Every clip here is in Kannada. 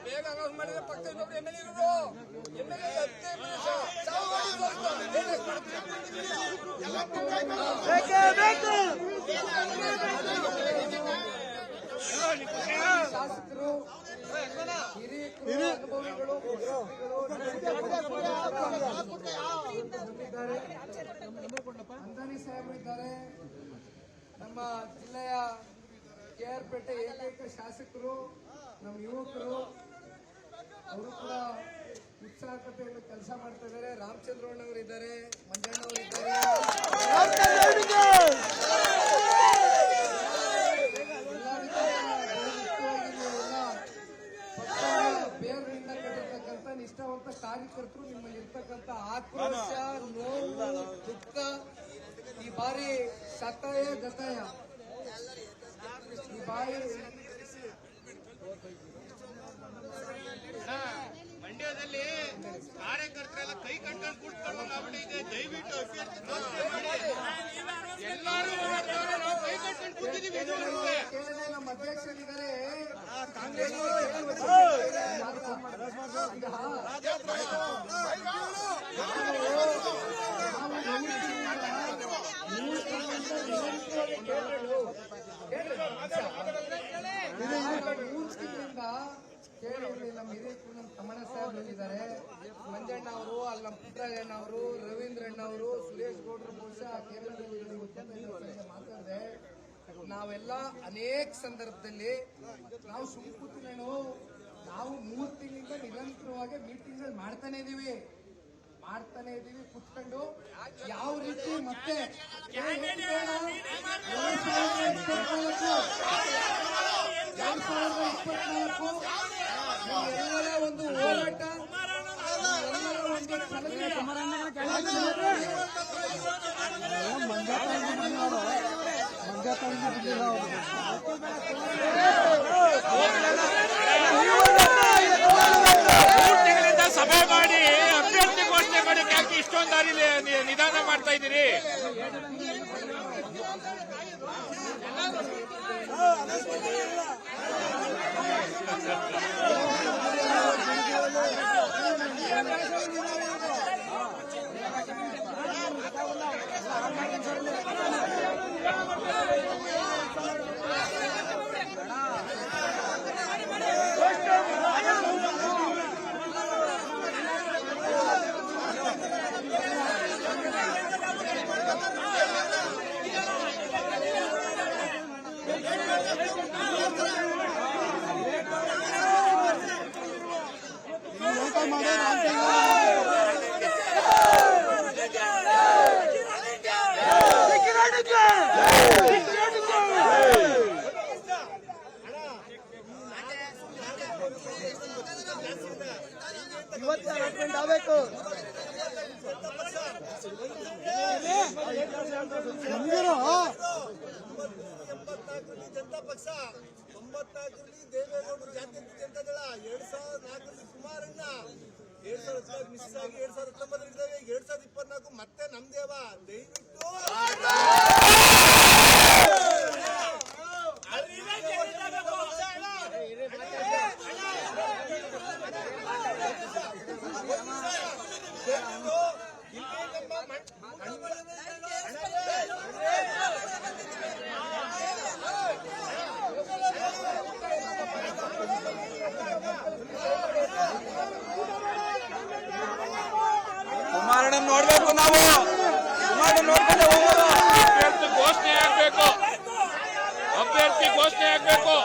ಬೇಗ ಅನೌನ್ಸ್ ಮಾಡಿದ್ರೆ ಪಕ್ಕದ MLA ಇರೋರು ಶಾಸಕರು ಹಿರಿಯರು ಅನುಭವಿಗಳು ಅಂದಾನಿ ಸಾಹೇಬರು ಇದ್ದಾರೆ. ನಮ್ಮ ಜಿಲ್ಲೆಯ KR ಪೇಟೆ ಏಕೈಕ ಶಾಸಕರು, ನಮ್ಮ ಯುವಕರು, ಅವರು ಕೂಡ ಉತ್ಸಾಹಕತೆಯನ್ನು ಕೆಲಸ ಮಾಡ್ತಾ ಇದ್ದಾರೆ. ರಾಮಚಂದ್ರಣ್ಣವರು ಇದ್ದಾರೆ, ಮಂಜಣ್ಣವರು ಇದ್ದಾರೆ. ಬೇರಿನಿಂದ ಕಟ್ಟಿರ್ತಕ್ಕಂಥ ನಿಷ್ಠಾವಂತ ಕಾರ್ಯಕರ್ತರು, ನಿಮ್ಮಲ್ಲಿ ಇರ್ತಕ್ಕಂಥ ಆಕ್ರೋಶ, ನೋವು, ದುಃಖ ಈ ಬಾರಿ ಶತಾಯ ಗತಾಯ ಈ ಬಾರಿ ಮಂಡ್ಯದಲ್ಲಿ ಕಾರ್ಯಕರ್ತರೆಲ್ಲ ಕೈ ಕಟ್ಕೊಂಡು ಕೂತ್ಕೊಂಡು ಇದೆ. ದಯವಿಟ್ಟು ಎಲ್ಲರೂ ಕೈ ಕಟ್ಕೊಂಡು ಕೂತಿದ್ದೀವಿ. ನಮ್ಮ ಅಧ್ಯಕ್ಷರಿದ್ದಾರೆ ಕಾಂಗ್ರೆಸ್ ಕೇಳಿ. ನಮ್ಮ ಹಿರಿಯರು ನಮ್ಮ ತಮ್ಮಣ್ಣ ಸಾಹೇಬ್ ಇದ್ದಾರೆ, ಮಂಜಣ್ಣ ಅವರು, ಅಲ್ಲಿ ನಮ್ಮ ಪುಟ್ಟರಾಜಣ್ಣ ಅವರು, ರವೀಂದ್ರಣ್ಣ ಅವರು, ಸುರೇಶ್ ಗೌಡ್ರು ಬಹುಶಃ ಕೇರಳದಲ್ಲಿ ಮಾತಾಡಿದೆ. ನಾವೆಲ್ಲ ಅನೇಕ ಸಂದರ್ಭದಲ್ಲಿ ನಾವು ಸುಮ್ಕೂತಿನೇನು, ನಾವು 3 ತಿಂಗಳಿಂದ ನಿರಂತರವಾಗಿ ಮೀಟಿಂಗ್ಗಳು ಮಾಡ್ತಾನೆ ಇದೀವಿ ಕುತ್ಕೊಂಡು ಯಾವ ರೀತಿ ಮತ್ತೆ 2024 ಎಲ್ಲರ ಒಂದು ಹೋರಾಟ, ಎಲ್ಲರ ಒಂದು ಸಭೆ ಮಾಡಿ ಅಭ್ಯರ್ಥಿ ಘೋಷಣೆ ಮಾಡಿ ಯಾಕೆ ಇಷ್ಟೊಂದು ದಾರಿ ನಿಧಾನ ಮಾಡ್ತಾ ಇದ್ದೀರಿ? ಆಗಬೇಕು. ಜನತಾ ಪಕ್ಷ 94ರಲ್ಲಿ ದೇವೇಗೌಡರು ಜಾತ್ಯತೀತ ಜನತಾದಳ, 2004ರಲ್ಲಿ ಕುಮಾರಣ್ಣ, 2014 ಮಿಸ್ ಆಗಿ 2019 2024 ಮತ್ತೆ ನಮ್ದೇವ. ದಯವಿಟ್ಟು ಕುಮಾರಣ್ಣ ನೋಡ್ಬೇಕು, ನಾವು ಕುಮಾರಣ್ಣ ನೋಡ್ಕೊಂಡು ಹೋಗೋದು. ಅಭ್ಯರ್ಥಿ ಘೋಷಣೆ ಆಗ್ಬೇಕು, ಅಭ್ಯರ್ಥಿ ಘೋಷಣೆ ಆಗ್ಬೇಕು.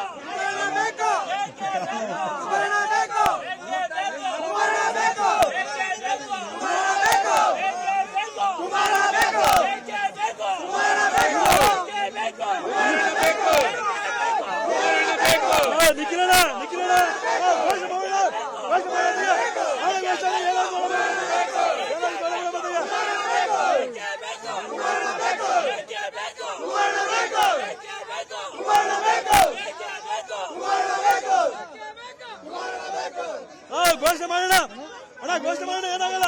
ಘೋಷಣೆ ಮಾಡೋಣ, ಘೋಷಣೆ ಮಾಡೋಣ, ಏನಾಗಲ್ಲ.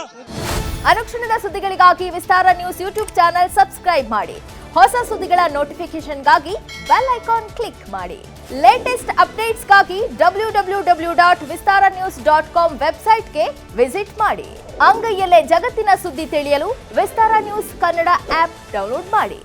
ಅನುಕ್ಷಣದ ಸುದ್ದಿಗಳಿಗಾಗಿ ವಿಸ್ತಾರ ನ್ಯೂಸ್ ಯೂಟ್ಯೂಬ್ ಚಾನೆಲ್ ಸಬ್ಸ್ಕ್ರೈಬ್ ಮಾಡಿ. ಹೊಸ ಸುದ್ದಿಗಳ ನೋಟಿಫಿಕೇಶನ್ಗಾಗಿ ಬೆಲ್ ಐಕಾನ್ ಕ್ಲಿಕ್ ಮಾಡಿ. ಲೇಟೆಸ್ಟ್ ಅಪ್ಡೇಟ್ಸ್ಗಾಗಿ www.vistaranews.com ವೆಬ್ಸೈಟ್ಗೆ ವಿಸಿಟ್ ಮಾಡಿ. ಅಂಗೈಯಲ್ಲೇ ಜಗತ್ತಿನ ಸುದ್ದಿ ತಿಳಿಯಲು ವಿಸ್ತಾರ ನ್ಯೂಸ್ ಕನ್ನಡ ಆಪ್ ಡೌನ್ಲೋಡ್ ಮಾಡಿ.